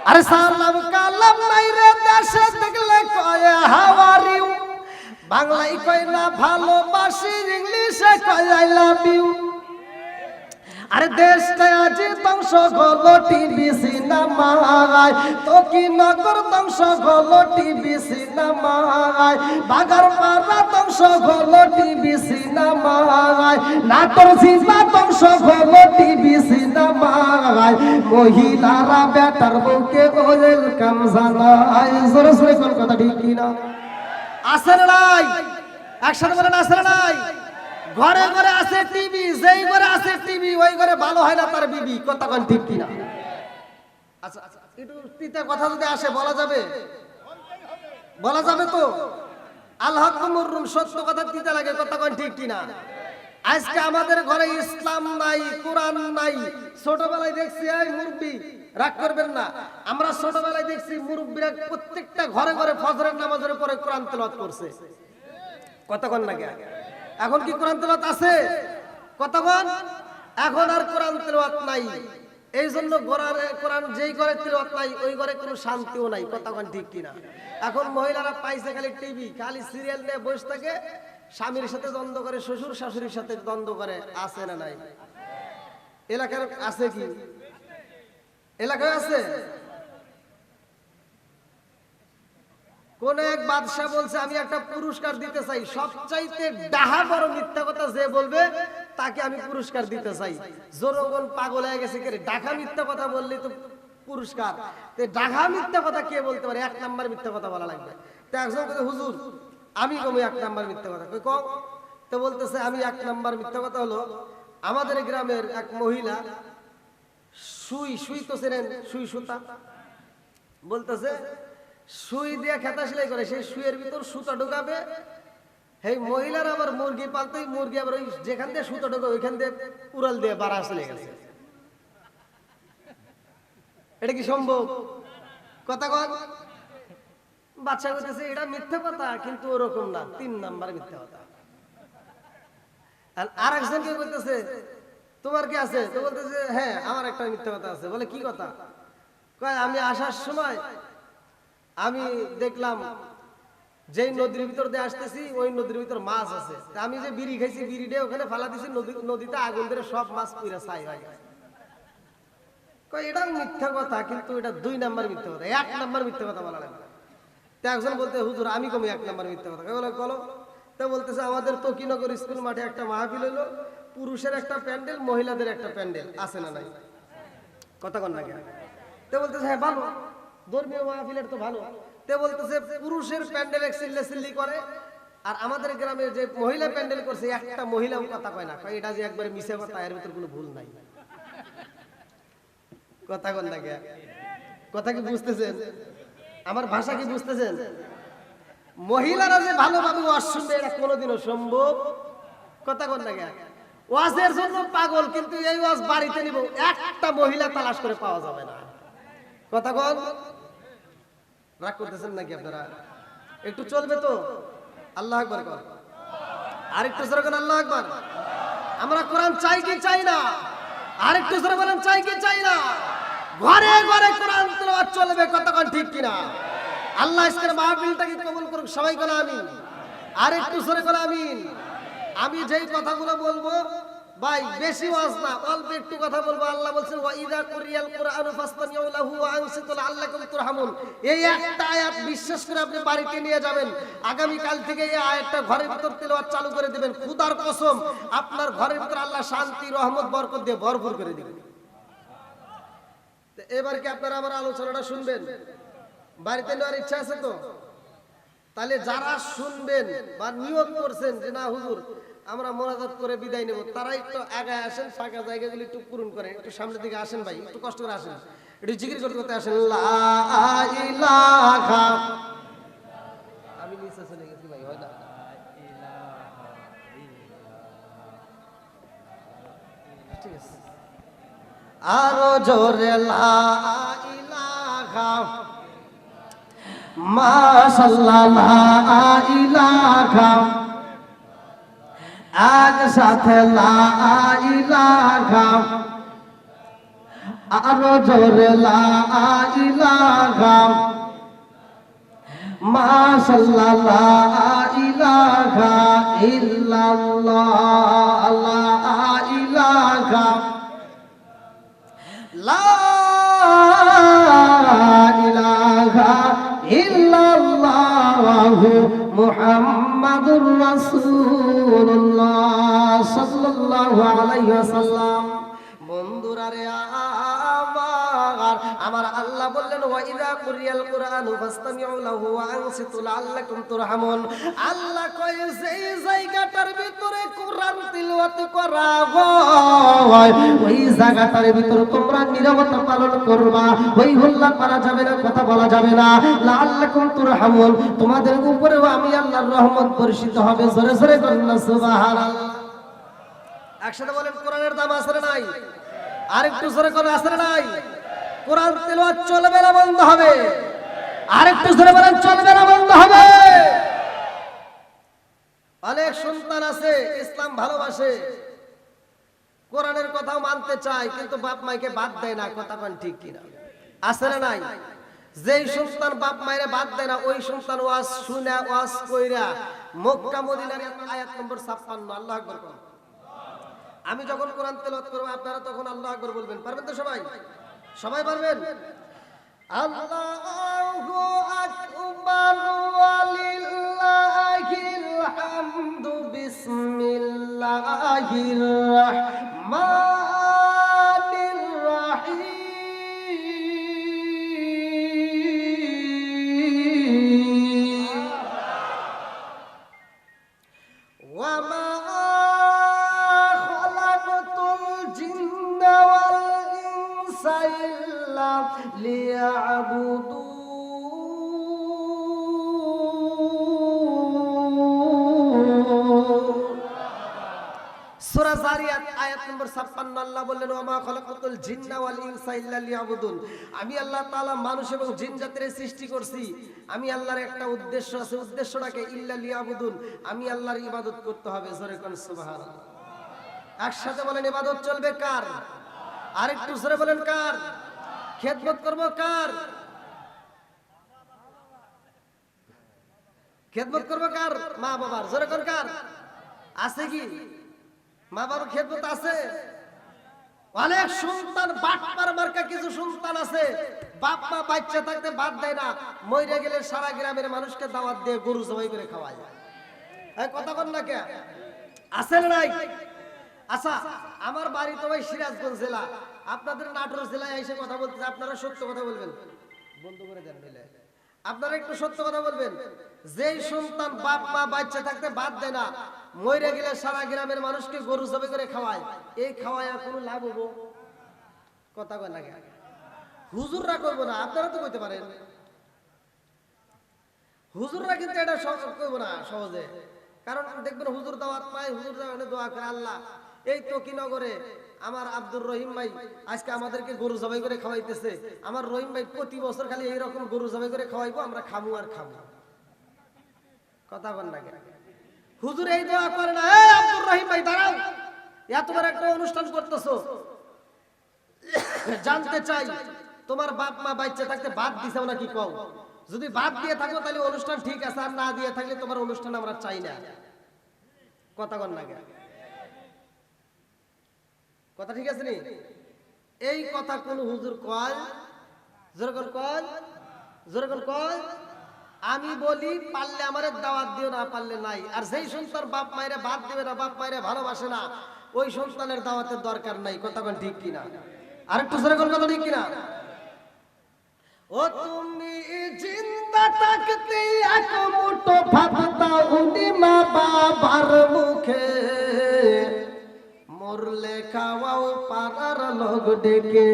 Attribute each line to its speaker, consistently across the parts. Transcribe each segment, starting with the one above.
Speaker 1: আরে সালাম কালাম নাই রে দেশে দেখলে কয় হাউ আর ইউ, বাংলায় কয় না ভালোবাসি, ইংলিশে কয় আই লাভ ইউ। আরে দেশটা আজ ধ্বংস হলো টিভি সিনেমায়, তো কি নগর ধ্বংস হলো টিভি সিনেমায়, বাগার পাড়া ধ্বংস হলো টিভি সিনেমায়, নাটোর জিলা ধ্বংস হলো টিভি সিনেমায়, মহিলারা বেটার বউকে ওয়েলকাম জানায়। জোরে জোরে কোন কথা ঠিক কিনা? আছে না নাই? একসাথে বলেন আছে না নাই? ঘরে ঘরে আছে টিভি, যেই ঘরে আছে টিভি ওই ঘরে ভালো হয় না তার বিবি। কথা কোন ঠিক কিনা? আচ্ছা একটু তিতা কথা যদি আসে বলা যাবে? বলা যাবে তো? আল্লাহ কুমরুম, সত্য কথা তিতা লাগে। কথা কোন ঠিক কিনা? আজকে আমাদের ঘরে ইসলাম নাই, কোরআন নাই। ছোটবেলায় দেখছি এই মুরব্বি, রাগ করবেন না, আমরা ছোটবেলায় দেখছি মুরব্বিরা প্রত্যেকটা ঘরে ঘরে ফজরের নামাজের পরে কোরআন তেলাওয়াত করছে। কথা কোন লাগে? এখন কি কোরআন তেলাওয়াত আছে? কতক্ষণ? এখন আর কোরআন তেলাওয়াত নাই। এই জন্য কোরআন যেই ঘরে তেলাওয়াত নাই ওই ঘরে কোনো শান্তিও নাই। কতক্ষণ ঠিক কিনা? এখন মহিলারা পাইছে খালি টিভি, খালি সিরিয়াল নিয়ে বসে থাকে, স্বামীর সাথে দ্বন্দ্ব করে, শ্বশুর শাশুড়ির সাথে দ্বন্দ্ব করে। আছে না নাই? এলাকার আছে কি? এলাকায় আছে? কোন এক বাদশা বলছে আমি একটা পুরস্কার দিতে চাই, সবচাইতে ডাহা বড় মিথ্যা কথা যে বলবে তাকে আমি পুরস্কার দিতে চাই। জনগণ পাগল হয়ে গেছে, কে ডাহা মিথ্যা কথা বললে তো পুরস্কার। ডাহা মিথ্যা কথা কে বলতে পারে? এক নাম্বার মিথ্যা কথা বলা লাগবে। তো একজন বলে হুজুর আমি কম এক নাম্বার মিথ্যা কথা কম। তো বলতেছে আমি এক নাম্বার মিথ্যা কথা হলো, আমাদের গ্রামের এক মহিলা সুই তো চেনেন, সুই সুতা, বলতেছে সুই দিয়ে খেতা সেলাই করে, সেই সুইয়ের ভিতর সুতা ঢোকাবে। এই মহিলার আবার মুরগি পালতে, মুরগি আবার ওই যেখান দিয়ে সুতা ঢোকে ওইখান দিয়ে উড়াল দিয়ে বাড়া চলে গেছে। এটা কি সম্ভব? কথা কন। বাচ্চা বলতেছে এটা মিথ্যা কথা, কিন্তু ওরকম না, 3 নাম্বার মিথ্যা কথা। আর একজনকে বলতেছে তোমার কি আছে? তো বলতেছে হ্যাঁ আমার একটা মিথ্যা কথা আছে। বলে কি কথা? কয় আমি আসার সময় আমি দেখলাম যেই নদীর ভিতর দিয়ে আসতেছি ওই নদীর ভিতর মাছ আছে, আমি যে বিড়ি খাইছি বিড়িটা ওখানে ফালা দিছি, নদীতে আগুন ধরে সব মাছ পুরা ছাই হয়ে গেছে। কয় এটা মিথ্যা কথা, কিন্তু এটা 2 নাম্বার মিথ্যা কথা, 1 নাম্বার মিথ্যা কথা বলা লাগবে। তো একজন বলতে হুজুর আমি কমি 1 নাম্বার মিথ্যা কথা। বলে বলো। তো বলতেছে আমাদের তকিনগর স্কুল মাঠে একটা মাহফিল হলো, পুরুষের একটা প্যান্ডেল, মহিলাদের একটা প্যান্ডেল, আছে না নাই? কথা কন না কেন? তো বলতেছে হ্যাঁ ভালো, ধর্মীয় মাহফিলের তো ভালো। তে বলতেছে পুরুষের প্যান্ডেল এক চিল্লি করে, আর আমাদের গ্রামে যে মহিলা প্যান্ডেল করছে একটা মহিলাও কথা কয় না, কয় এটা যে একবারে মিশে কথা, এর ভিতর কোনো ভুল নাই। কথা কন না কেন? কথা কি বুঝতেছেন? আমার ভাষা কি বুঝতেছেন? মহিলারা যে ভালোভাবে ওয়াজ শুনবে এটা কোনোদিনও সম্ভব? কথা কন না কেন? ওয়াজের জন্য পাগল, কিন্তু এই ওয়াজ বাড়িতে নিব একটা মহিলা তালাশ করে পাওয়া যাবে না। কথা কন। রাগ করতেছেন নাকি আপনারা? একটু চলবে তো? আল্লাহ আকবার কর। আরেকটু জোরে বলেন আল্লাহ আকবার। আমরা কোরআন চাই কি চাই না? আরেকটু জোরে বলেন চাই কি চাই না? ঘরে ঘরে কোরআন তেলাওয়াত চলবে। কথা কন ঠিক কিনা? আল্লাহ আজকের মাহফিলটাকে কবুল করুক, সবাই বলে আমিন। আরেকটু জোরে বলে আমিন। আমি যেই কথাগুলো বলবো ভাই বেশি ওয়াজ না, অল্প একটু কথা বলবো। আল্লাহ বলছেন ওয়া ইযা কুরিয়াল কুরআনু ফাসতামিউ লাহু ওয়া আনসিতু লাআল্লাকুম তুরহামুন। এই একটা আয়াত বিশ্বাস করে আপনি বাড়িতে নিয়ে যাবেন, আগামী কাল থেকে এই আয়াতটা ঘরের ভিতর তেলাওয়াত চালু করে দিবেন। খোদার কসম আপনার ঘরের ভিতর আল্লাহ শান্তি রহমত বরকত দিয়ে ভরপুর করে দিবেন। এবার কি আপনারা আমার আলোচনাটা শুনবেন? বাড়িতে নেওয়ার ইচ্ছা আছে তো? তাহলে যারা শুনবেন বা নিয়ত করছেন যে না হুজুর আমরা মোনাজাত করে বিদায় নেব, তারা একটু আগায় আসেন, ফাঁকা জায়গাগুলো একটু পূরণ করেন, একটু সামনের দিকে আসেন ভাই, একটু কষ্ট করে আসেন, একটু জিকির করতে করতে আসেন। লা ইলাহা, আমি নিচে চলে গেছি ভাই, হয় না? ঠিক আছে, আরো জোরে লা ইলাহা মাশাআল্লাহ লা ইলাহা, আজ সাথে লা ইলাহা, আরো জোরে লা ইলাহা। মাশাআল্লাহ লা ইলাহা ইল্লাল্লাহ লা ইলাহা লা ইলাহা ইল্লাল্লাহু মুহাম্মাদুর রাসূলুল্লাহ সাল্লাল্লাহু আলাইহি ওয়াসাল্লাম। বন্ধুরা রে আমার আল্লাহ বললেন ওয়া ইযা কুরিয়াল কুরআনু ফাসতামিউ লাহু ওয়া আনসিতু লাআল্লাকুম তুরহামুন। আল্লাহ কয় যেই জায়গাটার ভিতরে কোরআন তিলাওয়াত করা হয় ওই জায়গাটার ভিতরে তোমরা নীরবতা পালন করবা, ওই হল্লা করা যাবে না, কথা বলা যাবে না। লাআল্লাকুম তুরহামুন, তোমাদের উপরেও আমি আল্লাহর রহমত বর্ষিত হবে। জোরে জোরে বলুন সুবহানাল্লাহ। একসাথে বলেন কোরআনের দাম আছে না নাই? আরেকটু জোরে করে আছে না নাই? কোরআন তেলাওয়াত চলবে না বন্ধ হবে? আরেকটু জোরে বলেন চলবে না বন্ধ হবে? অনেক সন্তান আছে ইসলাম ভালোবাসে, কোরআনের কথাও মানতে চায়, কিন্তু বাপ মাইকে বাদ দেয় না। কথা কোন ঠিক কিনা? আছে না নাই? যেই সন্তান বাপ মায়ের বাদ দেয় না ওই সন্তান ওয়াজ শুনে ওয়াজ কইরা মক্কা মদিনার আয়াত নম্বর 56 আল্লাহু আকবার কোন। আমি যখন কোরআন তেলাওয়াত করব আপনারা তখন আল্লাহু আকবার বলবেন। পারবেন তো সবাই? সবাই পারবেন? আল্লাহু আকবার ওয়ালিল্লাহিল হামদু বিসমিল্লাহির রাহমানির রাহিম। ওয়া মা সূরা যারিয়াত আয়াত নম্বর 56 আল্লাহ বললেন ওয়া মা খালাকাতুল জিন্না ওয়াল ইনসা ইল্লা লিয়াবুদুন। আমি আল্লাহ তাআলা মানুষ এবং জিন জাতির সৃষ্টি করছি, আমি আল্লাহর একটা উদ্দেশ্য আছে, উদ্দেশ্যটাকে ইল্লা লিয়াবুদুন, আমি আল্লাহর ইবাদত করতে হবে। জোরে কোন সুবহানাল্লাহ। একসাথে বলেন ইবাদত চলবে কার? আরেকটু জোরে বলেন কার? খেদমত করব কার? খেদমত করব কার? মা বাবার। জোরে কোন কার? আছে কি মা বাবার খেদমত আছে? অনেক সন্তান বাটপার মার্কা কিছু সন্তান আছে বাপ মা বাচ্চা থাকতে বাদ দেয় না, মইরা গেলে সারা গ্রামের মানুষকে দাওয়াত দিয়ে গরু জবাই করে খাওয়ায়। এই কথা বল না কে? আছে না নাই? আচ্ছা আমার বাড়ি তো ভাই সিরাজগঞ্জ জেলা, আপনাদের নাটোর জেলায় এসে কথা বলতে, আপনারা সত্য কথা বলবেন। বন্ধ করে দেন মিলে। আপনারা একটু সত্য কথা বলবেন। যেই সন্তান বাপ মা বাচ্চা থাকতে বাদ দেয় না, মইরা গেলে সারা গ্রামের মানুষকে গরু জবাই করে খাওয়ায়, এই খাওয়ায় কোনো লাভ হবো? কথা কয় না কে? হুজুররা করবো না, আপনারা তো কইতে পারেন। হুজুররা কিন্তু এটা করবো না সহজে, কারণ দেখবেন হুজুর দাওয়াত পায়, হুজুর দোয়া করে আল্লাহ এই তকিনগরে আমার আব্দুর রহিম ভাই আজকে আমাদেরকে গরু জবাই করে খাওয়াইতেছে, আমার রহিম ভাই প্রতি বছর খালি এইরকম গরু জবাই করে খাওয়াইবো, আমরা খামু আর খামু। কথা বল না কেন? হুজুর এই দোয়া করে না, এই আব্দুর রহিম ভাই দাঁড়াও, এত বড় একটা অনুষ্ঠান করতেছো, জানতে চাই তোমার বাপ মা বাচ্চা থাকতে বাদ দিছাও নাকি কও? যদি বাদ দিয়ে থাকো তাহলে অনুষ্ঠান ঠিক আছে, আর না দিয়ে থাকলে তোমার অনুষ্ঠান আমরা চাই না। কথা বল না কেন? কথা ঠিক আছে নি? এই কথা কোন হুজুর কয়? জোরকন কয়, জোরকন কয়। আমি বলি পারলে আমারে দাওয়াত দিও, না পারলে নাই। আর যেই সন্তান বাপ মায়েরে বাদ দিবে না, বাপ মায়েরে ভালোবাসে না, ওই সন্তানের দাওয়াতের দরকার নাই। কথা কোন ঠিক কিনা? আর একটু জোরকন কথা ঠিক কিনা? ও তুমি জিন্দা থাকতে এক মুঠো ভাত দাও নি মা বাবার মুখে, মরলে খাওয়াও পাড়ার লোক ডেকে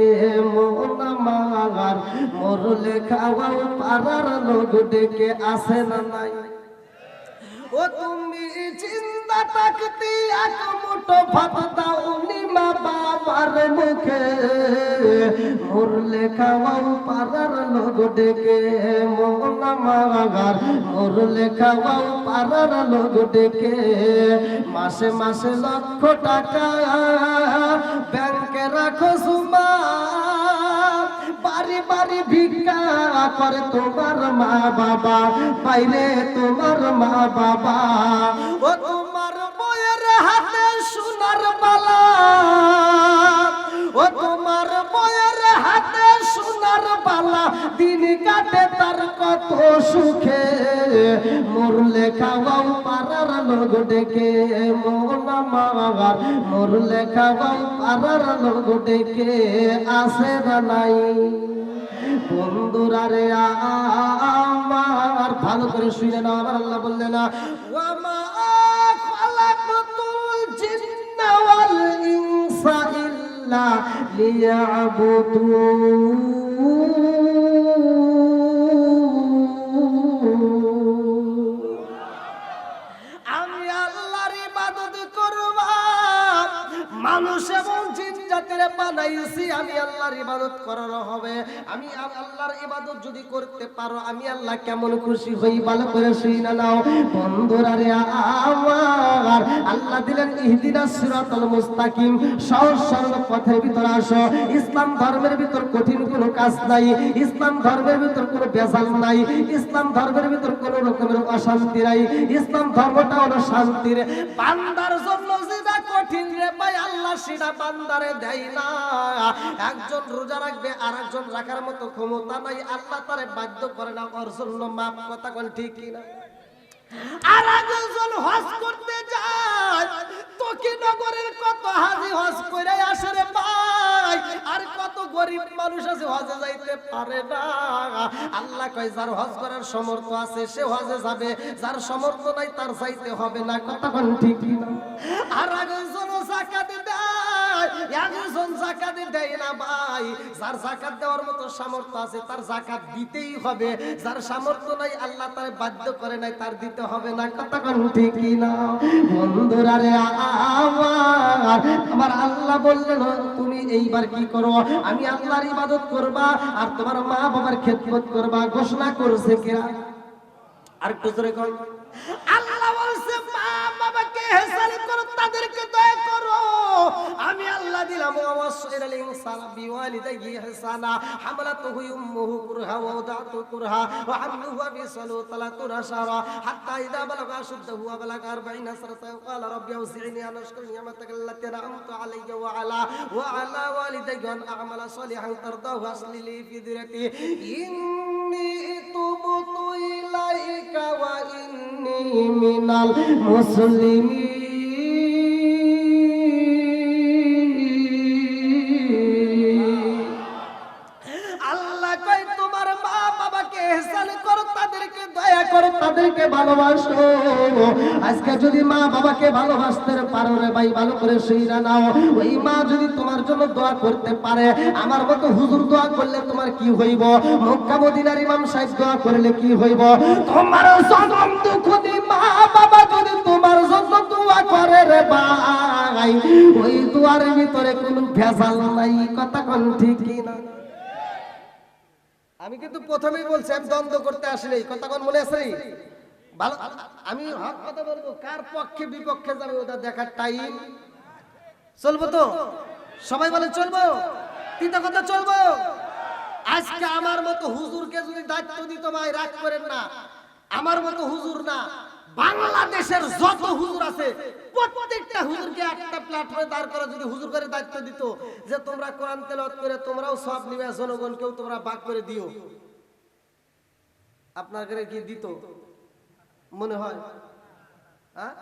Speaker 1: মন আমার, মরলে খাওয়াও পাড়ার লোক ডেকে, আসে না নাই? ও তুমি জিন্দা থাকতে এক মুঠো ভাত দাও নি মা বাবার মুখে, মরলে খাওয়াও পাড়ার লোক ডেকে মন আমার, মরলে খাওয়াও পাড়ার লোক ডেকে। মাসে মাসে লক্ষ টাকা ব্যাংকে রাখো সুমা, বাড়ি বাড়ি ভিক্ষা করে তোমার মা বাবা, বাইরে তোমার মা বাবা। ও তোমার বউয়ের হাতে সোনার বালা, ও তোমার বউয়ের হাতে সোনার বালা, দিন কাটে তার কত সুখে, মরলে খাওয়াও পাড়ার লোক ডেকে, মন আমার মরলে খাওয়াও পাড়ার লোক ডেকে, আসে না নাই বন্ধুরা রে আমার। ভালো করে শুনে নাও, আমার আল্লাহ বললেন না ওয়া মা খালাকতুল জিন্না ওয়াল ইনসা ইল্লা লিয়াবুদুন। আমি আল্লাহর ইবাদত করব, মানুষ এবং জিন জাতিরে বানাইছি আমি আল্লাহর ইবাদত করার হবে। আমি আল্লাহর ইবাদত যদি করতে পারো আমি আল্লাহ কেমন খুশি হই, ভালো করে শুনে নাও বন্ধুরা রে আমার। আল্লাহ দিলেন ইহদিনাস সিরাতাল মুস্তাকিম, সহজ সরল পথের ভিতর আসো। ইসলাম ধর্মের ভিতর কঠিন কোনো কাজ নাই, ইসলাম ধর্মের ভিতর কোনো বেজাল নাই, ইসলাম ধর্মের ভিতর কোনো রকমের অশান্তি নাই। ইসলাম ধর্মটা হলো শান্তির। বান্দার জন্য যেটা কঠিন রে ভাই আল্লাহ সেটা বান্দারে দেয় না। একজন রোজা রাখবে আর একজন রাখার মতো ক্ষমতা নাই, আল্লাহ তারে বাধ্য করে না, ওর জন্য মাপ। কথা কোন ঠিক কিনা? আর একজন হজ করতে যায়, তোকে নগরের কত হাজি হজ করে আসে রে ভাই, আর কত গরিব মানুষ আছে হজে যাইতে পারে না। আল্লাহ কয় যার হজ করার সামর্থ্য আছে সে হজে যাবে, যার সামর্থ্য নাই তার যাইতে হবে না। কথা কোন ঠিক কিনা? আর একজন যাকাত দেয়, একজন যাকাত দেয় না ভাই। যার যাকাত দেওয়ার মতো সামর্থ্য আছে তার যাকাত দিতেই হবে, যার সামর্থ্য নাই আল্লাহ তারে বাধ্য করে নাই তার দিতে হবে না। কথা কোন ঠিক কিনা? বন্ধুরা রে আমার আল্লাহ বললেন তুমি এইবার কি করো, আমি আল্লাহর ইবাদত করবা আর তোমার মা বাবার খেদমত করবা। ঘোষণা করছে কিরা? আর একটু জোরে কর। আল্লাহ বলছে মা বাবাকে ইহসান করো, তাদেরকে দয়া করো। আমি আল্লাহ দিলাম ওয়াসাইরাল ইনসানা বিওয়ালিদাইহি ইহসানা, হামালাতুহু উম্মুহু কুরহা ওয়া ওয়াদাতু কুরহা ওয়া হামলুহু ওয়া ফিসালুহু 30 শাহরা হাত্তা ইযা বালাগা আশুদ্দাহু ওয়া বালাগা 40 সানাতান ক্বালা রাব্বি আউজি'নি আন আশকুরা নি'মাতাকা আল্লাতী আন'আমতা আলাইয়া ওয়া আলা ওয়ালিদাইয়া আন আ'মালা সালিহান তারদাহু আসলি লি ফি যুররিয়াতি ইন্নী তুবতু ইলাইকা ওয়া ইন্নী মিনাল মুসলিমিন। আল্লাহ কয় তোমার মা বাবাকে ইহসান করো, তাদেরকে দয়া করো, তাদেরকে ভালোবাসো। আজকে যদি মা বাবাকে ভালোবাসতে পারো রে ভাই, ভালো করে শুইরা নাও। ওই মা যদি তোমার জন্য দোয়া করতে পারে, আমার মতো হুজুর দোয়া করলে তোমার কি হইব, মক্কা মদিনার ইমাম সাহেব দোয়া করলে কি হইব, তোমার জনম দুঃখী মা বাবা যদি তোমার জন্য দোয়া করে রে ভাই, ওই দোয়ার ভিতরে কোনো ভেজাল নাই। কথা কোন ঠিক কিনা? আমি কিন্তু প্রথমেই বলছি আমি দ্বন্দ্ব করতে আসিনি। কথা কোন মনে আছে? ভালো, আমি হক কথা বলবো, কার পক্ষে বিপক্ষে যাবে ওটা দেখার টাইম। চলবো তো সবাই বলে চলবো, তিনটা কথা চলবো। আজকে আমার মতো হুজুরকে যদি দায়িত্ব দিত ভাই রাগ করেন না, আমার মতো হুজুর না, বাংলাদেশের যত হুজুর আছে প্রত্যেকটা হুজুরকে একটা প্ল্যাটফর্মে দাঁড় করে যদি হুজুর করে দায়িত্ব দিত যে তোমরা কোরআন তেলাওয়াত করে তোমরাও সওয়াব নিবে, জনগণকেও তোমরা ভাগ করে দিও, আপনার ঘরে কি দিত মনে হয়? হ্যাঁ,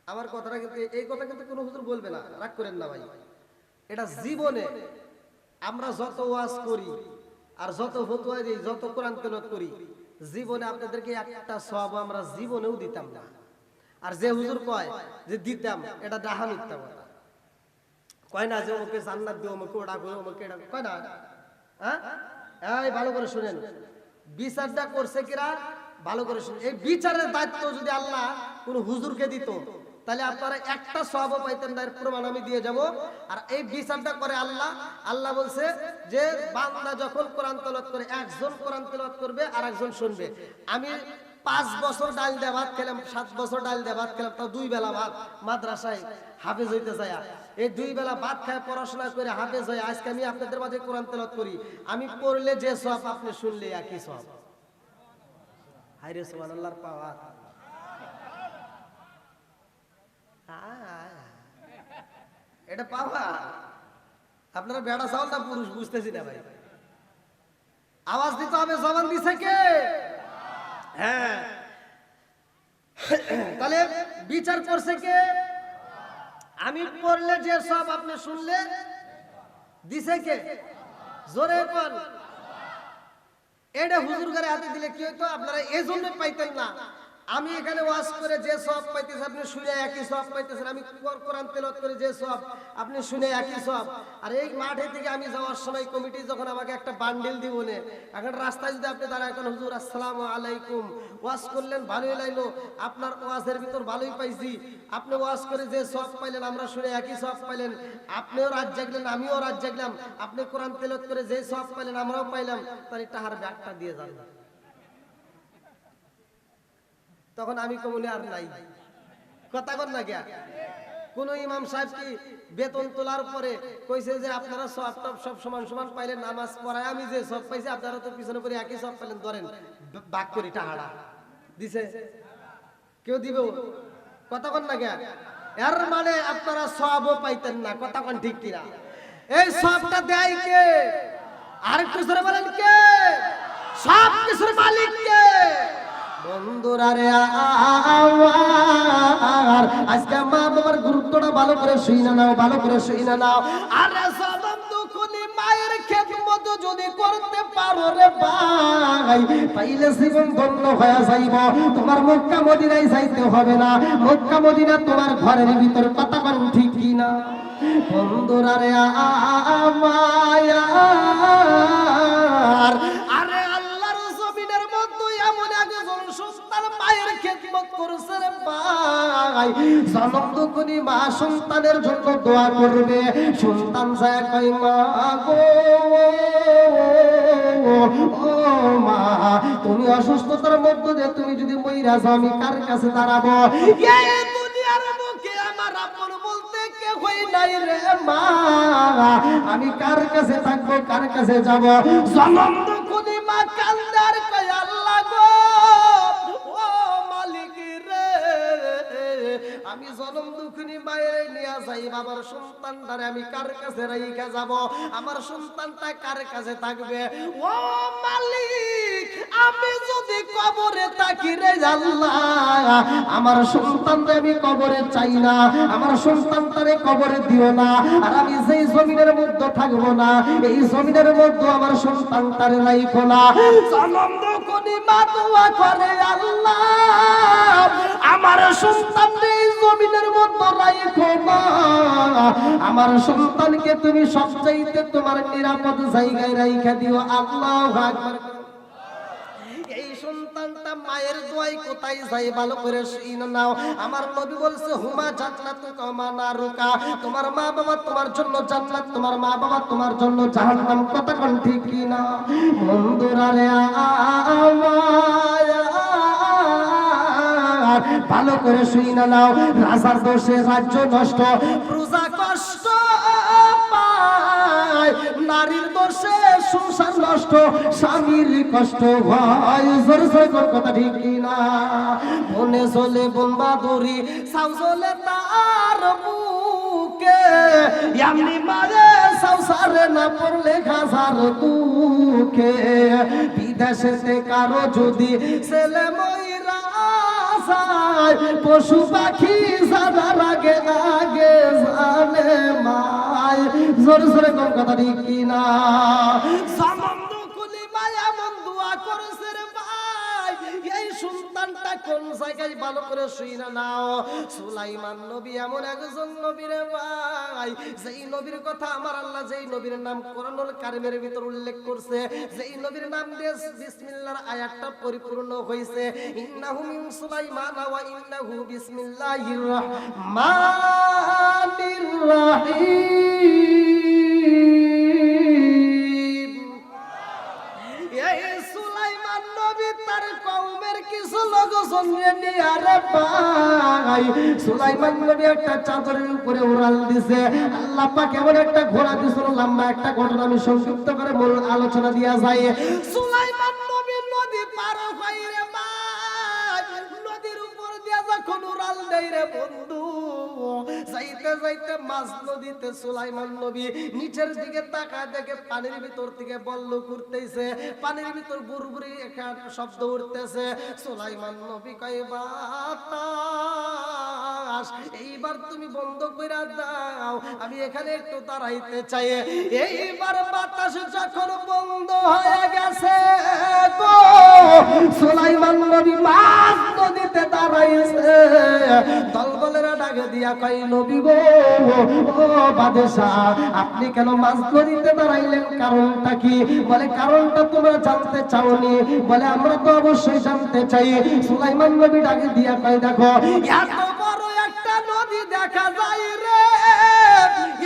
Speaker 1: আমার কথাটা কিন্তু এই কথা কিন্তু কোনো হুজুর বলবে না, রাগ করেন না ভাই। এটা জীবনে আমরা যত ওয়াজ করি আর যত ফতোয়া দিই, যত কোরআন তেলাওয়াত করি, জীবনে আপনাদেরকে একটা সওয়াব আমরা জীবনেও দিতাম না। আর যে হুজুর কয় যে দিতাম, এটা ডাহা মিথ্যা কথা। কয় না যে ওকে জান্নাত দিও, ওকে ওটা করো, ওকে এটা কয় না। হ্যাঁ, এই ভালো করে শুনেন, বিচারটা করছে কিরা ভালো করে শুনেন। এই বিচারের দায়িত্ব যদি আল্লাহ কোন হুজুরকে দিত তাহলে আপনারা একটা সওয়াব পাইতেন, তার প্রমাণ আমি দিয়ে যাব। আর এই বিচারটা করে আল্লাহ। আল্লাহ বলছে যে বান্দা যখন কোরআন তেলাওয়াত করে, একজন কোরআন তেলাওয়াত করবে আর একজন শুনবে। আমি 5 বছর ডাল দিয়ে ভাত খেলাম, 7 বছর ডাল দিয়ে ভাত খেলাম, তাও 2 বেলা ভাত মাদ্রাসায় হাফেজ হইতে যায়। এই 2 বেলা ভাত খায় পড়াশোনা করে হাফেজ হয়। আজকে আমি আপনাদের মাঝে কোরআন তেলাওয়াত করি, আমি পড়লে যে সওয়াব, আপনি শুনলে একই সওয়াব। হায়রে সুবহানাল্লাহর পাওয়ার। এটা পাওয়া। আপনারা বেড়া চাউল না পুরুষ বুঝতেছি না ভাই। আওয়াজ দিতে হবে, জবান দিছে কে? হ্যাঁ, তাহলে বিচার করছে কে? আমি পড়লে যে সব, আপনি শুনলে দিছে কে? জোরে কোন। এটা হুজুর ঘরে হাতে দিলে কি হইতো? আপনারা এই জন্য পাইতেন না। আমি এখানে ওয়াজ করে যে সব পাইতেছেন, আপনি শুনে একই সব পাইতেছেন। আমি কোরআন তেলাওয়াত করে যে সব, আপনি শুনে একই সব। আর এই মাঠে থেকে আমি যাওয়ার সময় কমিটি যখন আমাকে একটা বান্ডিল দিব নে, এখন রাস্তায় যদি আপনি দাঁড়ায়, এখন হুজুর আসসালামু আলাইকুম, ওয়াজ করলেন, ভালোই লাগলো, আপনার ওয়াজের ভিতর ভালোই পাইছি, আপনি ওয়াজ করে যে সব পাইলেন, আমরা শুনে একই সব পাইলেন, আপনিও রাত জাগলেন, আমিও রাত জাগলাম, আপনি কোরআন তেলাওয়াত করে যে সব পাইলেন, আমরাও পাইলাম, তাহলে টাহার ব্যাগটা দিয়ে যান। তখন আমি কমলে আর নাই, কথা কর না গিয়া। কোন ইমাম সাহেব কি বেতন তোলার পরে কইছে যে আপনারা সব সমান সমান পাইলেন, নামাজ পড়ায় আমি যে সব পাইছি, আপনারা তো পিছনে করে একই সব পাইলেন, ধরেন ভাগ করি টাহাড়া দিছে? কেউ দিব? কথা কর না গিয়া। এর মানে আপনারা সবও পাইতেন না, কথা কন ঠিক কিনা? এই সবটা দেয় কে? আর একটু জোরে বলেন কে? সব কিছুর মালিক কে? বন্ধুরা রে আমার, আজকে মা বাবার গুরুত্বটা ভালো করে শুইনা নাও, ভালো করে শুইনা নাও। আরে জনম দুঃখনি মায়ের খেদমত যদি করতে পারো রে ভাই, তাইলে জীবন ধন্য হয়ে যাইব। তোমার মক্কা মদিনায় যাইতে হবে না, মক্কা মদিনা তোমার ঘরের ভিতর, কথা কোন ঠিক কি না? বন্ধুরা রে আমার, আরে আল্লাহর জমিনের মধ্যে এমন একজন সন্তান মায়ের খেদমত করছে রে ভাই, জনম দুঃখনি মা সন্তানের জন্য দোয়া করবে। সন্তান যায় কই, মা গো, ও মা, তুমি অসুস্থতার মধ্যে যে তুমি যদি মইরা যাও, আমি কার কাছে দাঁড়াবো? এই দুনিয়ার মুখে আমার আপন বলতে কেউ নাই রে মা, আমি কার কাছে থাকবো, কার কাছে যাব? জনম দুঃখনি মা কান্দার কই, আল্লাহ গো, ও মালিক রে, আমি জনম দুঃখিনী মায়ের নিয়ে যাই, আমার সন্তানটারে আমি কার কাছে রাইখা যাব? আমার সন্তানটা কার কাছে থাকবে? ও মালিক, আমি যদি কবরে থাকি রে আল্লাহ, আমার সন্তানটা আমি কবরে চাই না, আমার সন্তানটারে কবরে দিও না। আর আমি যেই জমিনের মধ্যে থাকবো না, এই জমিনের মধ্যে আমার সন্তানটারে রাইখো না। জনম দুঃখিনী মা দোয়া করে, আল্লাহ আমার সন্তানরে এই জমিনের মধ্যে রাইখো না, আমার সন্তানকে তুমি সবচাইতে তোমার নিরাপদ জায়গায় রাইখা দিও। আল্লাহু আকবার। এই সন্তানটা মায়ের দোয়াই কোথায় যায় ভালো করে শুনে নাও। আমার নবী বলছে, হুমা জান্নাতুকা ওয়া নারুকা, তোমার মা বাবা তোমার জন্য জান্নাত, তোমার মা বাবা তোমার জন্য জাহান্নাম। কথা কোন ঠিক কি না? বন্ধুরা রে ভালো করে শুনে নাও। রাজার দোষে রাজ্য নষ্ট, প্রজা কষ্ট পায়, নারীর দোষে সংসার নষ্ট, স্বামীর কষ্ট হয়। জোর জোর কথা ঠিক কিনা? বনে চলে বনবাদুরি, সাউ চলে তার বুকে, এমনি মারে সংসারে না পড়লে খাসার দুঃখে। বিদেশেতে কারো যদি ছেলে মইরা যায়, পশু পাখি সাদার আগে আগে জানে মায়। জোরে জোরে কোন কথা ঠিক কিনা? জনম দুঃখনি মায়া মন দোয়া করেছে রে ভাই, এই সন্তানটা কোন জায়গায় ভালো করে শুইনা নাও। সুলাইমান নবী এমন একজন নবী রে ভাই, যেই নবীর কথা আমার আল্লাহ, যেই নবীর নাম কোরআনুল কারীমের ভিতর উল্লেখ করছে, যেই নবীর নাম দিয়ে বিসমিল্লাহর আয়াতটা পরিপূর্ণ হইছে। ইন্নাহু মিন সুলাইমান ওয়া ইন্নাহু বিসমিল্লাহির রহমানির রহিম। এই সুলাইমান সুলাইমান নবী তার কওমের কিছু লোকজন নিয়ে আরে ভাই সুলাইমান নবী একটা চাদরের উপরে উড়াল দিছে আল্লাহ পাক এমন একটা ঘোড়া দিছিল লম্বা একটা ঘটনা আমি সংক্ষিপ্ত করে মূল আলোচনা দিয়া যায় সুলাইমান নবী নদী পার হয়ে রে ভাই নদীর উপর দিয়া যখন উড়াল দেয় রে বন্ধু যাইতে যাইতে মাঝ নদীতে সুলাইমান নবী নিচের দিকে তাকায় দেখে পানির ভিতর থেকে বল্লক উঠতেছে পানির ভিতর বুরবুরি একটা শব্দ উঠতেছে সুলাইমান নবী কয় বাতাস এইবার তুমি বন্ধ কইরা দাও আমি এখানে একটু দাঁড়াইতে চাই এইবার বাতাস যখন বন্ধ হয়ে গেছে গো সুলাইমান নবী মাঝ নদীতে দাঁড়াইছে দলবলেরা ডাকে দিয়া কয় নবী গো ও বাদশাহ আপনি কেন মাঝ নদীতে দাঁড়াইলেন কারণটা কি বলে কারণটা তোমরা জানতে চাওনি বলে আমরা তো অবশ্যই জানতে চাই সুলাইমান নবী ডাকে দিয়া কয় দেখো এত বড় একটা নদী দেখা যায় রে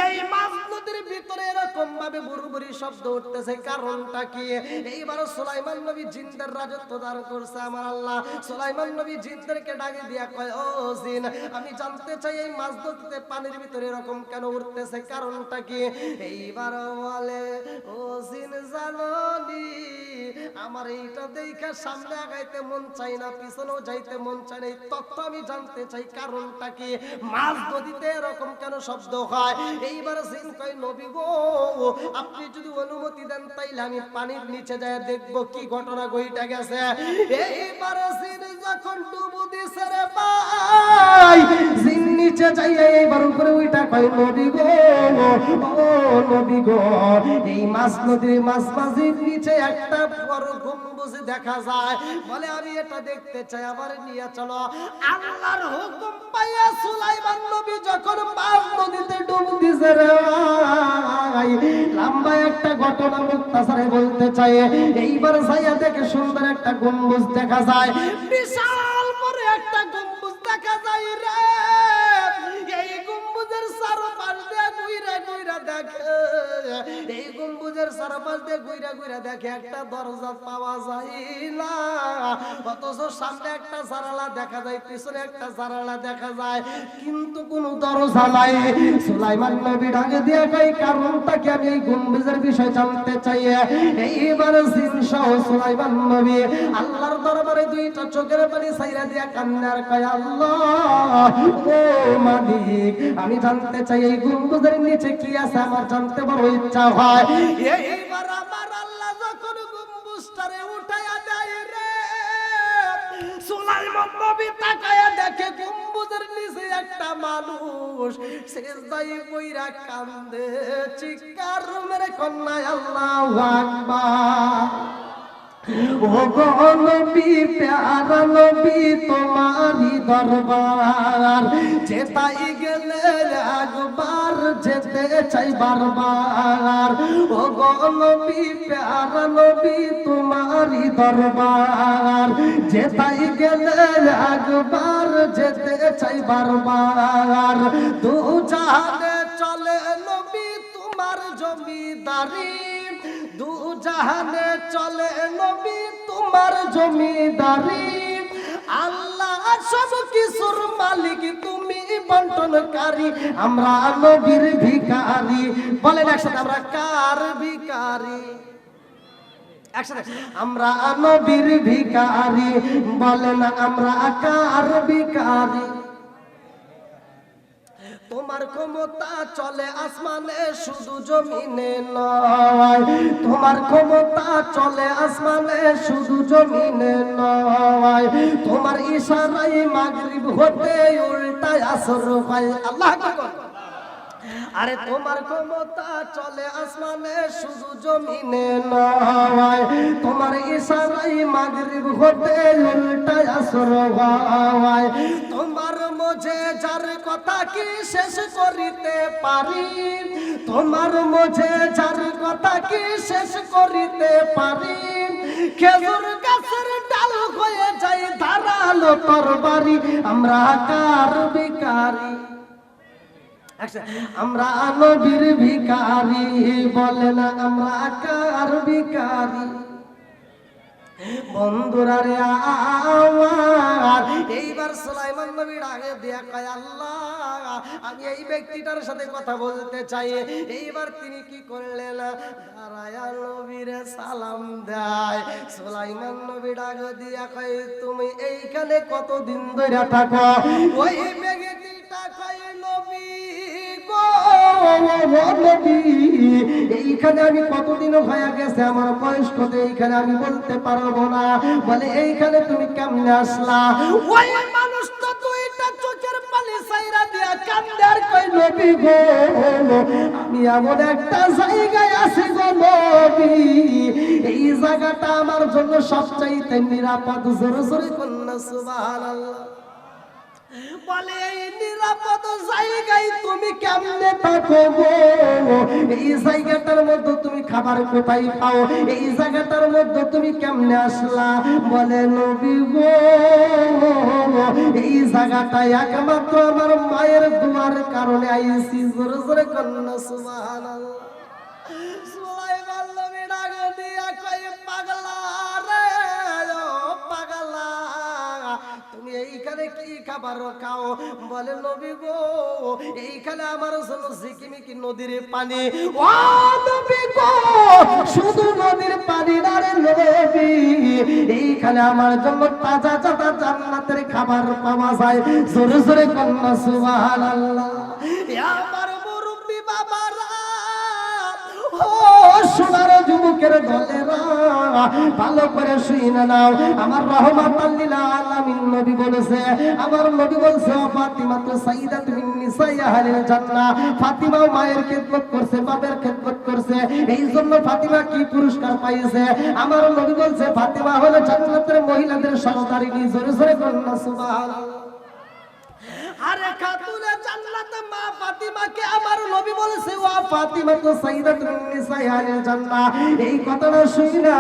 Speaker 1: এই মাঝ নদীর ভিতরে এরকম ভাবে বুরবুরি শব্দ উঠতেছে কারণটা কি এইবার সুলাইমান নবী জিনদের রাজত্ব দান করছে আমার আল্লাহ সুলাইমান নবী জিনদেরকে ডাকে দিয়া কয় ও জিন আমি জানতে চাই এই মাঝ নদীতে পানির ভিতরে এরকম কেন উঠতেছে কারণটা কি এইবার বলে ও জিন জানোনি আমার এইটা দেখা সামনে আগাইতে মন চাই না পিছনেও যাইতে মন চাই না তত্ত্ব আমি জানতে চাই কারণটা কি মাঝ নদীতে এরকম কেন শব্দ হয় এইবার জিন কয় নবী গো আপনি যদি অনুমতি দেন তাইলে আমি পানির নিচে যায় দেখবো কি ঘটনা ঘটে গেছে এইবার জিন যখন ডুবু দিছে রে ভাই জিন নিচে যাই এইবার উপরে ওইটা কয় নবী গো ও নবী গো এই মাছ নদীর মাঝের নিচে একটা বড় গম্বুজ দেখা যায় বলে আমি এটা দেখতে চাই আবার নিয়ে চলো আল্লাহর হুকুম পাইয়া সুলাইমান নবী যখন মাছ নদীতে ডুব দিছে রে ভাই লম্বা একটা ঘটনা মুক্তাসারে বলতে চাই এইবার যাইয়া দেখে সুন্দর একটা গম্বুজ দেখা যায় বিশাল বড় একটা গম্বুজ দেখা যায় রে এই গম্বুজের চারপাশ দিয়ে ঘুরে ঘুরে দেখে এই গম্বুজের চারপাশ দিয়ে ঘুরে ঘুরে দেখে একটা দরজা পাওয়া যায় না অথচ সামনে একটা জানালা দেখা যায় পিছনে একটা জানালা দেখা যায় কিন্তু কোনো দরজা নাই সুলাইমান নবী ডাকে দিয়ে কই কারণটা কি আমি এই গম্বুজের বিষয় জানতে চাই এইবার জিন সহ সুলাইমান নবী আল্লাহর দরবারে দুইটা চোখের পানি ছাইরা দিয়া কান্নার কয় আল্লাহ ও মালিক আমি জানতে চাই এই গম্বুজের নিচে কি আছে আমার জানতে বড় ইচ্ছা হয় এইবার আমার আল্লাহ যখন গম্বুজটারে উঠায়া দেয় রে সুলাইমান নবী তাকায়া দেখে গম্বুজের নিচে একটা মানুষ সিজদায় পইরা কান্দে চিৎকার মেরে কন্যা আল্লাহু আকবার ও গো নবী প্যারা নবী তোমারি দরবার যেতাই গেলে একবার যেতে চাই বারবার ও গো নবী প্যারা নবী তোমারি দরবার যেতাই গেলে একবার যেতে চাই বারবার দু জাহানে চলে নবী তোমার জমিদারি দু জাহানে চলে নবী তোমার জমিদারি আল্লাহ সব কিছুর মালিক তুমি বন্টনকারী আমরা নবীর ভিখারি বলেন একসাথে আমরা কার ভিখারি একসাথে আমরা নবীর ভিখারি বলেন আমরা কার ভিখারি তোমার ক্ষমতা চলে আসমানে শুধু জমিনে নয় তোমার ক্ষমতা চলে আসমানে শুধু জমিনে নয় তোমার ইশারায় মাগরিব হতে উল্টায় আসর হয় আল্লাহ আকবার আরে তোমার ক্ষমতা চলে আসমানে শুধু জমিনে নয় তোমার ইশারায় মাগরিব হতে উল্টায় আসর হয় তোমার মধ্যে যার কথা কি শেষ করিতে পারি তোমার মধ্যে যার কথা কি শেষ করিতে পারি খেজুর গাছের ডাল হয়ে যায় ধারালো তরবারি আমরা কার ভিখারি আমরা নবীর ভিখারি বলেন আমরা কার ভিখারি বন্ধুরা রে আমার, এইবার সুলাইমান নবী ডাকে দিয়া কয় আল্লাহ আমি এই ব্যক্তিটার সাথে কথা বলতে চাই। এইবার তিনি কি করলেন, দাঁড়ায়া নবীরে সালাম দেয়। সুলাইমান নবী ডাকে দিয়া কয় তুমি এইখানে কতদিন ধরে থাকো? ওই ব্যক্তিটা কয় নবী গো নবী, এইখানে আমি কতদিন হয়ে গেছে, আমার বয়স কত এইখানে আমি বলতে পারবো না। বলে এইখানে তুমি কেমনে আসলা? ওই মানুষ তো দুইটা চোখের পানি সাইরা দিয়া কান্দে আর কই নবী গো আমি এমন একটা জায়গায় আছি গো নবী, এই জায়গাটা আমার জন্য সবচাইতে নিরাপদ। জোরে জোরে কন্যা সুবহানাল্লাহ। বলে এই নিরাপদ জায়গায় তুমি কেমনে থাকো গো? এই জায়গাটার মধ্যে তুমি খাবার কোথায় পাও? এই জায়গাটার মধ্যে তুমি কেমনে আসলা? বলে নবী গো এই জায়গাটা একমাত্র আমার মায়ের দুয়ার কারণে আইছি। জোরে জোরে কন্যা সুবহানাল্লাহ। সুলাইমান নবী ডাক দিয়া কয় পাগলা রে ও পাগলা, তুমি এইখানে কি খাবার খাও? বলে নবী গো এইখানে আমার জন্য ঝিকিমিকি নদীর পানি। ও নবী গো শুধু নদীর পানি না রে নবী, এইখানে আমার জন্য তাজা তাজা জান্নাতের খাবার পাওয়া যায়। জোরে জোরে কন্যা সুবহানাল্লাহ। আমার মুরব্বি বাবারা, ও সোনার যুবকের দলেরা, ভালো করে শুনে নাও। আমার রাহমাতাল লিল আলামিন নবী বলেছে, আমার নবী বলছে ফাতিমা তো সাইয়্যিদাতু মিন নিসাই আহলিল জান্নাহ। ফাতিমা মায়ের খেদমত করছে, বাবার খেদমত করছে, এই জন্য ফাতিমা কি পুরস্কার পাইছে? আমার নবী বলছে ফাতিমা হলো জান্নাতের মহিলাদের সরদারিনী। জোরে জোরে কন্যা সুবহানাল্লাহ। আরে খাতুনে জান্নাত মা ফাতিমাকে আমার নবী বলেছে ওয়া ফাতিমা তো সাইয়্যিদাতুন নিসাই আহলিল জান্নাহ। এই কথাটা শুনা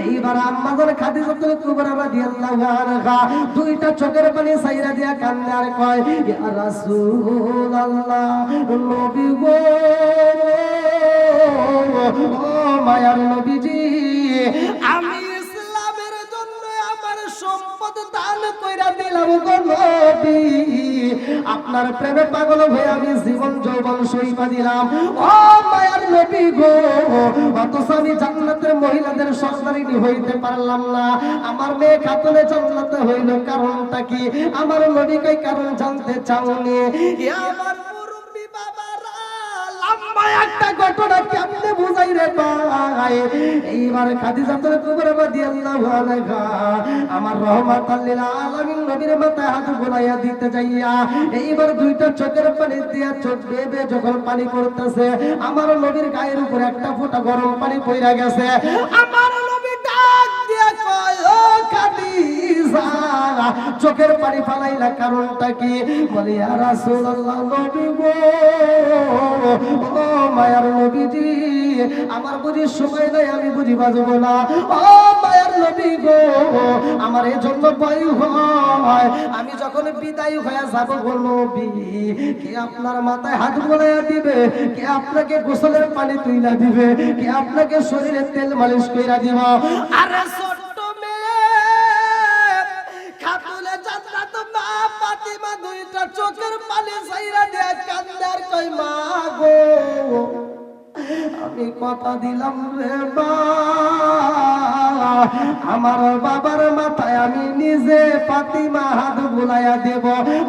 Speaker 1: এইবার আম্মা জান খাদিজাতুল কুবরা রাদিয়াল্লাহু আনহা দুইটা চোখের পানি সাইরা দিয়া কান্দে আর কয় ইয়া রাসূলুল্লাহ নবী গো ও মায়ার নবীজি, আমি ইসলামের জন্য আমার সম্পদ দান কইরা দিলাম গো নবী, আপনার প্রেমে পাগল হয়ে আমি জীবন যৌবন সইবা দিলাম। ও মায়ার নবী গো অথচ আমি জান্নাতের মহিলাদের সরদারিনী হইতে পারলাম না। আমার মেয়ে খাতুনে জান্নাতে হইল, কারণটা কি? আমার নবী কই কারণ জানতে চাওনি? আমার মুরব্বি বাবারা লম্বা একটা ঘটনা কেমনে বুঝাই রে ভাই। এইবার খাদিজাতুল কুবরা রাদিয়াল্লাহু আনহা আমার রাহমাতাল লিল আলামিন নবীর মাথায় হাত বুলাইয়া দিতে যাইয়া এইবার দুইটা চোখের পানি দিয়া চোখ বেয়ে যখন পানি পড়তেছে, আমার নবীর গায়ের উপর একটা ফোঁটা গরম পানি পড়া গেছে। আমার নবী ডাক দিয়া কয় ও খাদিজা চোখের পানি ফালাইলা কারণটা কি? বলে ইয়া রাসূলুল্লাহ নবী গো ও মায়ার নবীজি, আমার বুঝি সময় নাই, আমি বুঝি বাজবো না। ও মায়ার নবী গো আমার এই জন্য ভয় হয়, আমি যখন বিদায় হয়ে যাব গো নবী, কে আপনার মাথায় হাত বুলাইয়া দিবে? কে আপনাকে গোসলের পানি তুইলা দিবে? কে আপনাকে শরীরে তেল মালিশ কইরা দিব? আরে ছোট্ট মেয়ে খাতুনে জান্নাত মা ফাতিমা দুইটা চোখের পানি ছাইরা দিয়া কান্দে আর কই মা গো আমি কথা দিলাম রে মা, আমার বাবার মাথায় আমি নিজে ফাতিমা হাত বুলাইয়া দেব,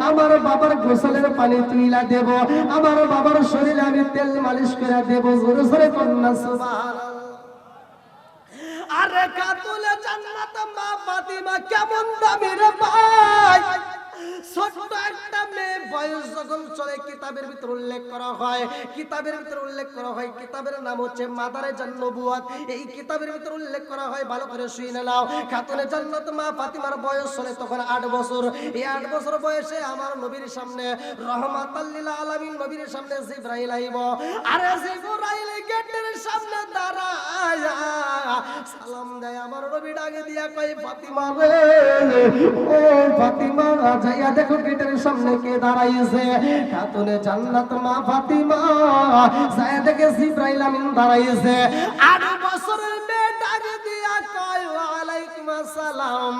Speaker 1: আমার বাবার গোসলের পানি তুইলা দেব, আমার বাবার শরীরে আমি তেল মালিশ করে দেব। জোরে জোরে কন্যা সুবহানাল্লাহ। আরে খাতুনে জান্নাত মা ফাতিমা কেমন দামি রে ভাই। ছোট্ট একটা মেয়ে বয়স যখন চলে কিতাবের ভিতর উল্লেখ করা হয়, কিতাবের ভিতর উল্লেখ করা হয়, কিতাবের নাম হচ্ছে মাদারেজান নবুয়াত। এই কিতাবের ভিতর উল্লেখ করা হয়, ভালো করে শুনে নাও। খাতুনে জান্নাত মা ফাতিমার বয়স চলে তখন 8 বছর। এই 8 বছর বয়সে আমার নবীর সামনে রাহমাতাল লিল আলামিন নবীর সামনে জিবরাইল আইব। আরে জিবরাইল গেটের সামনে দাঁড়ায়া সালাম দেয়। আমার নবী ডাকে দিয়া কয় ফাতিমা রে ও ফাতিমা, যাইয়া দেখো গেটের সামনে কে দাঁড়াইছে। খাতুনে জান্নাত মা ফাতিমা যাইয়া দেখে জিবরাইল আমিন দাঁড়াইছে। 8 বছরের মেয়ে ডাকে দিয়া কয় সালাম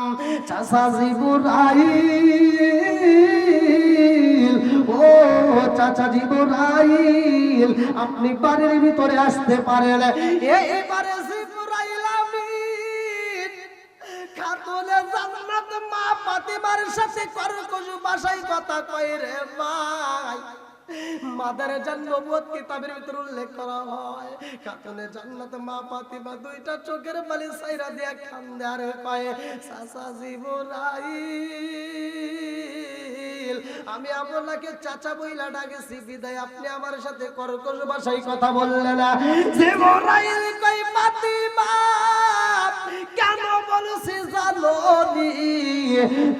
Speaker 1: চাচা জিবরাইল, ও চাচা জিবরাইল আপনি বাড়ির ভিতরে আসতে পারেন। এইবারে জিবরাইল আমিন খাতুনে জান্নাত মা ফাতিমার সাথে কর্কশ ভাষায় কথা কয় রে ভাই। মাদার জান্নাত কিতাবের ভিতর উল্লেখ করা হয়, খাতুনে জান্নাত মা ফাতিমা দুইটা চোখের বালি সাইরা দিয়া কান্দে আর কয় চাচা জিবরাইল আমি আপনাকে চাচা বইলা ডাকেছি বিদায় আপনি আমার সাথে কর্কশ ভাষায় কথা বললেন না। জিবরাইল কই ফাতিমা কেন বলছি জানো নি,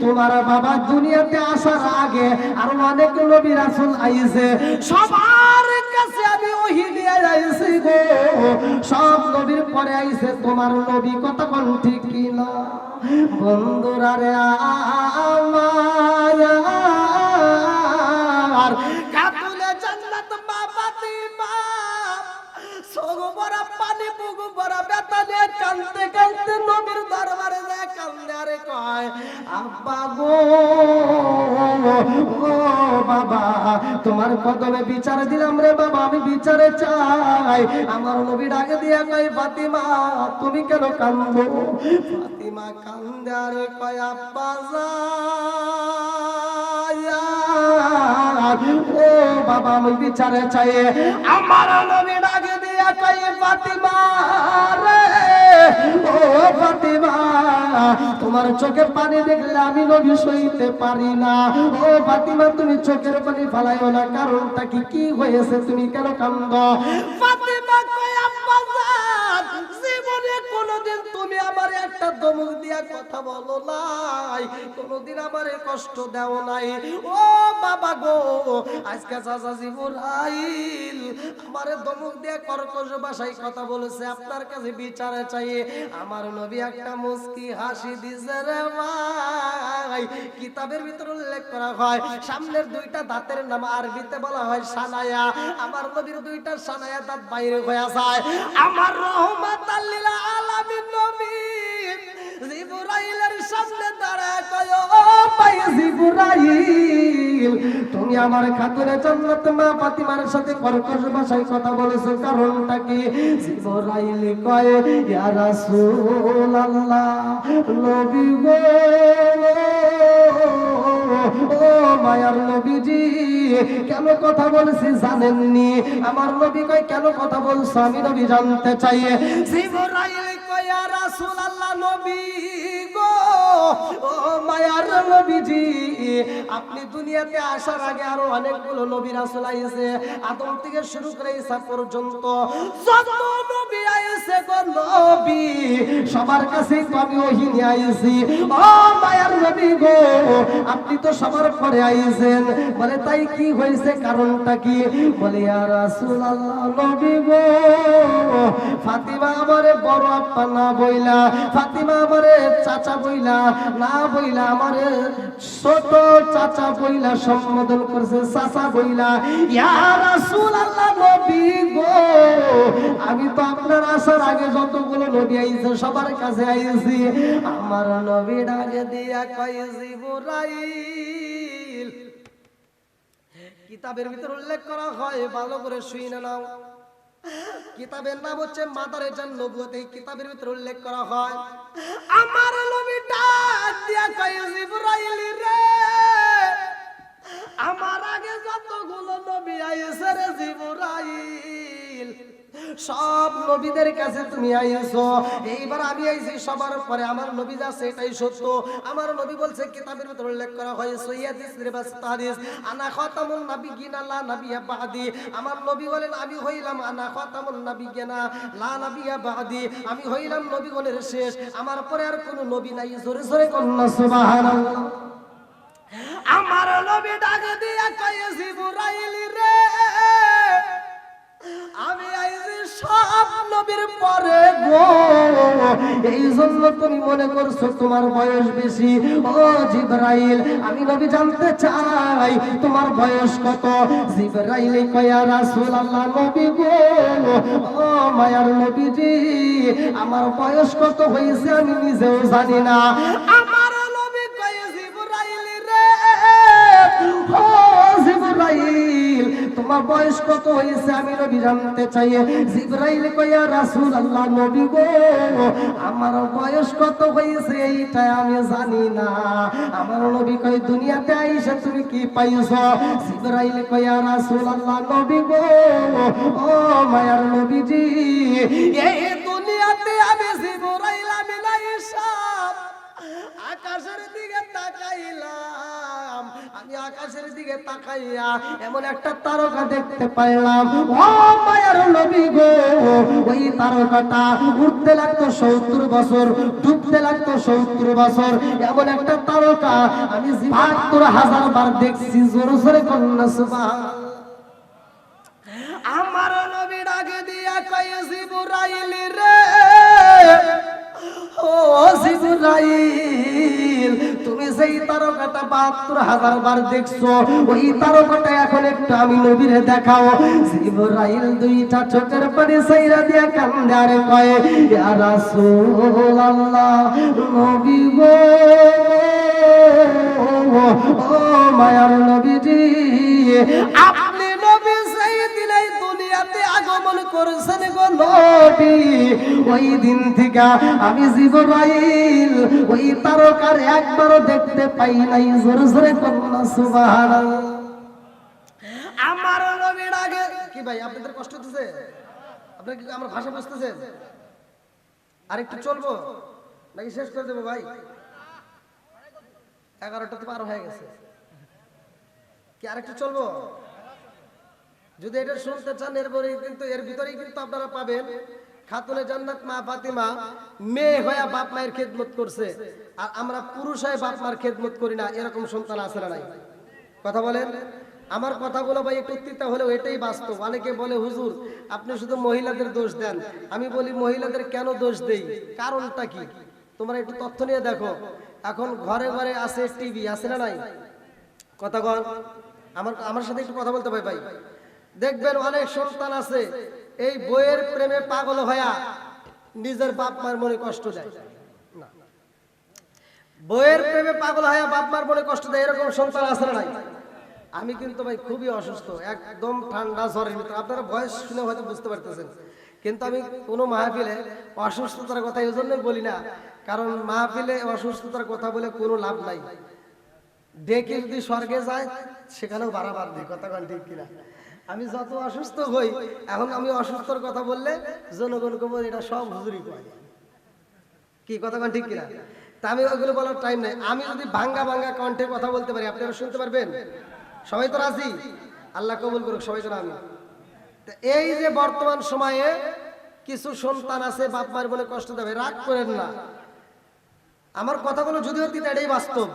Speaker 1: তোমার বাবা দুনিয়াতে আসার আগে আর অনেক নবী রাসূল আইছে, সবার কাছে আমি ওহী নিয়ে আইছি গো, সব নবীর পরে আইছে তোমার নবী, কথা কোন ঠিক কি না বন্ধুরা রে আমার খাতুনে জান্নাত মা ফাতিমা সগো বড় পানি বুগু বড় ব্যথা নিয়ে কাঁদতে কাঁদতে নবীর দরবারে যায় কান্দে আরে কয় আব্বা গো ও বাবা তোমার কদমে বিচার দিলাম রে বাবা, আমি বিচারে চাই। আমার নবী ডাকে দিয়া কয় ফাতিমা তুমি কেন কান্দো, ফাতিমা কান্দে আরে কয় আব্বা ও বাবা আমি বিচারে চাই। আমার নবী ডাকে দিয়া কয় ফাতিমা রে ও ফাতিমা তোমার চোখের পানি দেখলে আমি নবী সইতে পারি না, ও ফাতিমা তুমি চোখের পানি ফালাইও না, কারণটা কি হয়েছে তুমি কেন কান্দো? ফাতিমা কয় আব্বা জান জীবনে কোনোদিন তুমি আমার একটা ধমক দিয়া কথা বলো নাই, কোনোদিন আমারে কষ্ট দাও নাই, ও বাবা গো আজকে চাচা জিবরাইল আমারে ধমক দিয়া কর্কশ ভাষায় কথা বলেছে, আপনার কাছে বিচারে চাই। আমার নবী একটা মুস্কি হাসি দিছে রে ভাই। কিতাবের ভিতর উল্লেখ করা হয় সামনের দুইটা দাঁতের নাম আরবিতে বলা হয় সানায়া, আমার নবীর দুইটা সানায়া দাঁত বাইরে হয়ে যায়। আমার রহমাতাল লিল আলামিন নবী জিবরাইলের সামনে দাঁড়ায় কয় ও ভাই জিবরাইল তুমি আমার খাতুনে জান্নাত মা ফাতিমার সাথে কর্কশ ভাষায় কথা বলেছো, কারণটা কি? জিবরাইল কয় ইয়া রাসূলুল্লাহ নবী গো ও মায়ার নবীজি কেন কথা বলছি জানেননি? আমার নবী কয় কেন কথা বলছো আমি নবী জানতে চাই। জিবরাইল কয় ইয়া রাসূলুল্লাহ নবী গো ও মায়ার নবীজি আপনি দুনিয়াতে আসার আগে আরো অনেকগুলো নবী রাসূল আইছে, আদম থেকে শুরু করে ঈসা পর্যন্ত যত নবী আইছে গো নবী সবার কাছে তো আমি ওহী নিয়ে আইছি, ও মায়ার নবী গো আপনি তো সবার পরে আইছেন, বলে তাই কি হয়েছে কারণটা কি? বলে ইয়া রাসূলুল্লাহ নবী গো ফাতিমা আমারে বড় আপা না বইলা, ফাতিমা আমারে চাচা বইলা না বইলা, আমারে ছোট চাচা বইলা সম্বোধন করছে, চাচা বইলা। ইয়া রাসূলুল্লাহ নবী গো আমি তো আপনার আসার আগে যতগুলো নবী আইছে সবার কাছে আইছি। আমার নবী ডাকে দিয়া কয় জিবরাইল কিতাবের ভিতর উল্লেখ করা হয় ভালো করে শুনে নাও, কিতাবের নাম হচ্ছে মাদারে জান্নাত, এই কিতাবের ভিতর উল্লেখ করা হয় আমার নবী ডাক দিয়া কয় জিবরাইল রে আমার আগে যতগুলো নবী আইছে রে জিবরাইল সব নবীদের কাছে তুমি আইছো, এইবার আমি আইছি সবার পরে, আমার নবী যাচ্ছে এটাই সত্য। আমার নবী বলছে কিতাবের ভিতর উল্লেখ করা হয় সহিহ রিবাস তারিস আনা খাতামুন নাবিয়িনা লা নাবিয়্যা বাদি, আমার নবী বলেন আমি হইলাম আনা খাতামুন নাবিয়িনা লা নাবিয়্যা বাদি, আমি হইলাম নবীগণের শেষ, আমার পরে আর কোনো নবী নাই। জোরে জোরে কন্না সুবহানাল্লাহ। আমার নবী ডাক দিয়া কয় জিবরাইল রে আমি আইছি সব নবীর পরে গো। এই জন্য তুমি মনে করছো তোমার বয়স বেশি। ও জিবরাইল, আমি নবী জানতে চাই তোমার বয়স কত? জিবরাইল কয় ইয়া রাসূলুল্লাহ, নবী গো, ও মায়ার নবীজি, আমার বয়স কত হয়েছে আমি নিজেও জানি না। আমার নবী কয় জিবরাইল রে, ও জিবরাইল, তোমার বয়স কত হয়েছে আমি নবী জানতে চাই। জিবরাইল কয় ইয়া রাসূলুল্লাহ, নবী গো, আমার বয়স কত হয়েছে এইটা আমি জানি না। আমার নবী কয় দুনিয়াতে আইসা তুমি কি পাইছো? জিবরাইল কয় ইয়া রাসূলুল্লাহ, নবী গো, ও মায়ার নবীজি, এই দুনিয়াতে আমি জিবরাইল আমি আইসা আকাশের দিকে তাকাইলাম। আমি আকাশের দিকে তাকাইয়া এমন একটা তারকা দেখতে পাইলাম। ও মায়ার নবী গো, ওই তারকাটা উঠতে লাগতো 70 বছর, ডুবতে লাগতো 70 বছর। এমন একটা তারকা আমি ৭২,০০০ বার দেখছি। জোরে জোরে কন্যা সুবহানাল্লাহ। আমার নবী ডাকে দিয়া কয় জিবরাইল রে, ও জিবরাইল, তুমি যেই তারকাটা ৭২,০০০ বার দেখছো, ওই তারকাটা এখন একটু আমি নবীরে দেখাও। জিবরাইল দুইটা চোখের পানি ছাইরা দিয়া কান্দে আর কয় ইয়া রাসূলুল্লাহ, নবী গো, ও মায়ার নবীজি, আপনি নবী সেই দিনেই দুনিয়াতে আগমন করেছেন গো নবী। ওই দিন থেকে আমি জিবরাইল ওই তারকার একবারও দেখতে পাই নাই। জোরে জোরে কন্যা সুবহানাল্লাহ। আমার নবীর আগে কি ভাই আপনাদের কষ্ট হচ্ছে? আপনারা কি আমার ভাষা বুঝতেছেন? আরেকটু চলবো নাকি শেষ করে দেবো ভাই? 11টা তো পার হয়ে গেছে, কি আরেকটু চলবো? যদি এটা শুনতে চান এরপরেই কিন্তু এর ভিতরেই কিন্তু আপনারা পাবেন খাতুনে জান্নাত মা ফাতিমা মেয়ে হয়ে বাপ মায়ের খেদমত করছে, আর আমরা পুরুষ হয়ে বাপ মার খেদমত করি না, এরকম সন্তান আছে না নাই? কথা বলেন। আমার কথাগুলো ভাই একটু তিতা হলেও এটাই বাস্তব। অনেকে বলে হুজুর আপনি শুধু মহিলাদের দোষ দেন। আমি বলি মহিলাদের কেন দোষ দেই, কারণটা কি তোমরা একটু তথ্য নিয়ে দেখো। এখন ঘরে ঘরে আছে টিভি, আছে না নাই? কথা বল, আমার সাথে একটু কথা বলতে ভাই ভাই। দেখবেন অনেক সন্তান আছে এই বইয়ের প্রেমে পাগল হয়া নিজের বাপ মার মনে কষ্ট দেয়। না, বইয়ের প্রেমে পাগল হয়া বাপ মার মনে কষ্ট দেয়, এরকম সন্তান আছে না নাই? আমি কিন্তু ভাই খুবই অসুস্থ, একদম ঠান্ডা জ্বরের ভিতরে। আপনারা ভয়েস শুনে হয়তো বুঝতে পারতেছেন, কিন্তু আমি কোনো মাহফিলে অসুস্থতার কথা এই জন্যই বলি না, কারণ মাহফিলে অসুস্থতার কথা বলে কোনো লাভ নাই। ডেকে যদি স্বর্গে যায় সেখানেও বাড়াবার নেই। কথা কন ঠিক কিনা? আমি যত অসুস্থ হই, এখন আমি অসুস্থর কথা বললে জনগণকে বলি এটা সব হুজুরি কয়। কি কথা কন ঠিক কিনা? তা আমি ওইগুলো বলার টাইম নাই। আমি যদি ভাঙ্গা ভাঙ্গা কণ্ঠে কথা বলতে পারি আপনারা শুনতে পারবেন? সবাই তো রাজি? আল্লাহ কবুল করুক সবাই তো। আমি এই যে বর্তমান সময়ে কিছু সন্তান আছে বাপ মায়ের বলে কষ্ট দেবে, রাগ করেন না। আমার কথাগুলো যদিও তিতা, এটাই বাস্তব।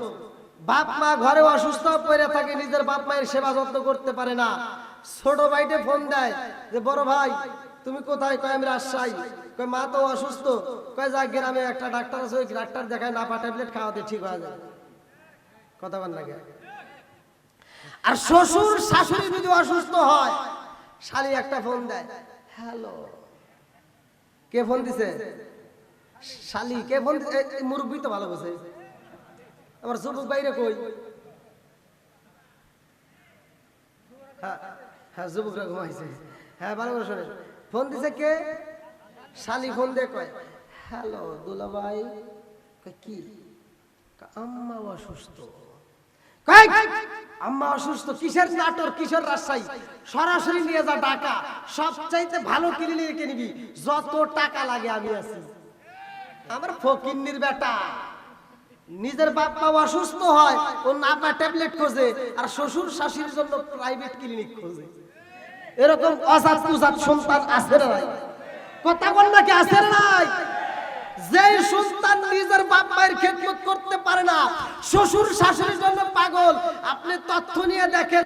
Speaker 1: বাপ মা ঘরে অসুস্থ পড়ে থাকে, নিজের বাপ মায়ের সেবা যত্ন করতে পারে না। ছোট ভাইটে ফোন দেয় যে বড় ভাই তুমি কোথায়? কয় আমি রাজশাহী। কয় মা তো অসুস্থ। কয় যা গ্রামে একটা ডাক্তার আছে, ওই ডাক্তার দেখায়, নাপা ট্যাবলেট খাওয়াতে ঠিক হয়ে যায়। কথা বল না? আর শ্বশুর শাশুড়ি যদি অসুস্থ হয়, শালি একটা ফোন দেয়, হ্যালো, কে ফোন দিছে? শালি কে ফোন দিছে? মুরব্বি তো ভালো বোঝে। আমার যুবক বাইরে কই? হ্যাঁ হ্যাঁ, যুবকরা ঘুমাইছে। হ্যাঁ ভালো করে শোনেন, ফোন দিছে কে? শালি ফোন দিয়ে কয় হ্যালো দুলা ভাই। কি? আম্মা অসুস্থ। আম্মা অসুস্থ? কিসের নাটোর, কিসের রাজশাহী? সরাসরি নিয়ে যা ঢাকা, সবচাইতে ভালো ক্লিনিকে নিবি, যত টাকা লাগে আমি আছি। আমার ফকিন্নির বেটা নিজের বাপ মা অসুস্থ হয়, ও নাপা ট্যাবলেট খোঁজে, আর শ্বশুর শাশুড়ির জন্য প্রাইভেট ক্লিনিক খোঁজে। এরকম অজাত কুজাত সন্তান আছে না নাই? কথা বল নাকি আছে না নাই? যে সন্তান নিজের বাপ মায়ের খেদমত করতে পারে না, শ্বশুর শাশুড়ির জন্য পাগল, আপনি তথ্য নিয়ে দেখেন।